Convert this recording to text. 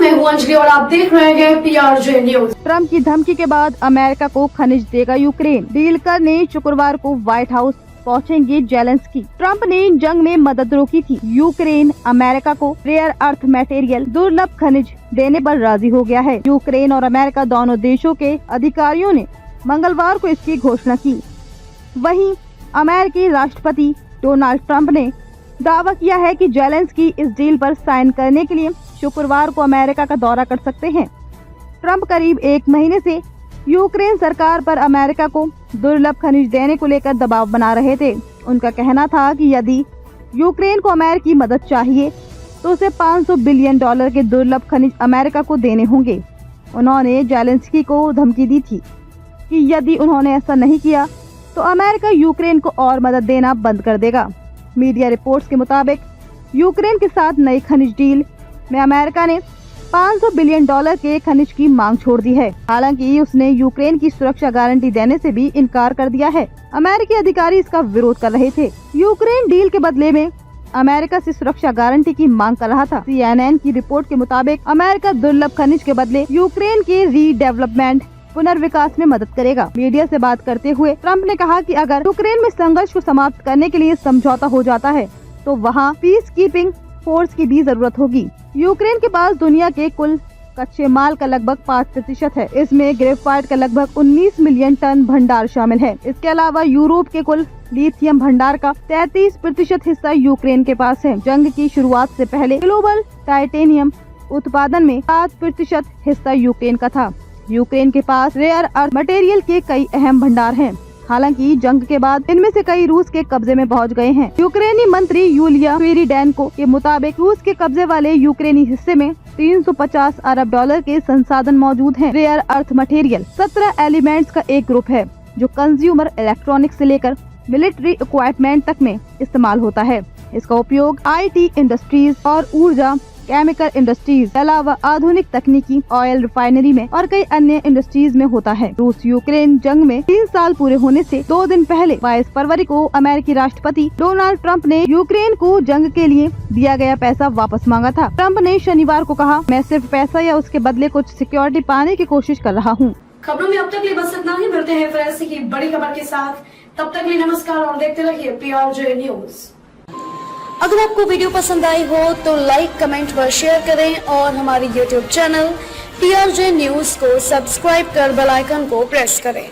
मैं हूं अंजलि और आप देख रहे हैं PRJ न्यूज। ट्रम्प की धमकी के बाद अमेरिका को खनिज देगा यूक्रेन। डील करने शुक्रवार को व्हाइट हाउस पहुंचेंगे जेलेंस्की। ट्रम्प ने जंग में मदद रोकी थी। यूक्रेन अमेरिका को रेयर अर्थ मटेरियल दुर्लभ खनिज देने पर राजी हो गया है। यूक्रेन और अमेरिका दोनों देशों के अधिकारियों ने मंगलवार को इसकी घोषणा की। वहीं अमेरिकी राष्ट्रपति डोनाल्ड ट्रम्प ने दावा किया है कि जेलेंस्की इस डील पर साइन करने के लिए शुक्रवार को अमेरिका का दौरा कर सकते हैं। ट्रम्प करीब एक महीने से यूक्रेन सरकार पर अमेरिका को दुर्लभ खनिज देने को लेकर दबाव बना रहे थे। उनका कहना था कि यदि यूक्रेन को अमेरिकी मदद चाहिए तो उसे $500 बिलियन के दुर्लभ खनिज अमेरिका को देने होंगे। उन्होंने जेलेंस्की को धमकी दी थी कि यदि उन्होंने ऐसा नहीं किया तो अमेरिका यूक्रेन को और मदद देना बंद कर देगा। मीडिया रिपोर्ट्स के मुताबिक यूक्रेन के साथ नई खनिज डील में अमेरिका ने $500 बिलियन के खनिज की मांग छोड़ दी है। हालांकि उसने यूक्रेन की सुरक्षा गारंटी देने से भी इनकार कर दिया है। अमेरिकी अधिकारी इसका विरोध कर रहे थे। यूक्रेन डील के बदले में अमेरिका से सुरक्षा गारंटी की मांग कर रहा था। CNN की रिपोर्ट के मुताबिक अमेरिका दुर्लभ खनिज के बदले यूक्रेन के रीडेवलपमेंट पुनर्विकास में मदद करेगा। मीडिया से बात करते हुए ट्रम्प ने कहा कि अगर यूक्रेन में संघर्ष को समाप्त करने के लिए समझौता हो जाता है तो वहाँ पीस कीपिंग फोर्स की भी जरूरत होगी। यूक्रेन के पास दुनिया के कुल कच्चे माल का लगभग 5% है। इसमें ग्रेफाइट का लगभग 19 मिलियन टन भंडार शामिल है। इसके अलावा यूरोप के कुल लिथियम भंडार का 33% हिस्सा यूक्रेन के पास है। जंग की शुरुआत से पहले ग्लोबल टाइटेनियम उत्पादन में 7% हिस्सा यूक्रेन का था। यूक्रेन के पास रेयर अर्थ मटेरियल के कई अहम भंडार हैं। हालांकि जंग के बाद इनमें से कई रूस के कब्जे में पहुंच गए हैं। यूक्रेनी मंत्री यूलिया स्वीरिडेनको के मुताबिक रूस के कब्जे वाले यूक्रेनी हिस्से में $350 अरब के संसाधन मौजूद हैं। रेयर अर्थ मटेरियल 17 एलिमेंट्स का एक ग्रुप है जो कंज्यूमर इलेक्ट्रॉनिक्स से लेकर मिलिट्री इक्विपमेंट तक में इस्तेमाल होता है। इसका उपयोग IT इंडस्ट्रीज और ऊर्जा केमिकल इंडस्ट्रीज के अलावा आधुनिक तकनीकी ऑयल रिफाइनरी में और कई अन्य इंडस्ट्रीज में होता है। रूस यूक्रेन जंग में 3 साल पूरे होने से 2 दिन पहले 22 फरवरी को अमेरिकी राष्ट्रपति डोनाल्ड ट्रम्प ने यूक्रेन को जंग के लिए दिया गया पैसा वापस मांगा था। ट्रम्प ने शनिवार को कहा, मैं सिर्फ पैसा या उसके बदले कुछ सिक्योरिटी पाने की कोशिश कर रहा हूँ। खबरों में अब तक लिए बस इतना ही। मिलते हैं फिर ऐसी की बड़ी खबर के साथ। तब तक लिए नमस्कार और देखते रहिए PRJ न्यूज। अगर आपको वीडियो पसंद आई हो तो लाइक, कमेंट व शेयर करें और हमारे YouTube चैनल PRJ न्यूज को सब्सक्राइब कर बेल आइकन को प्रेस करें।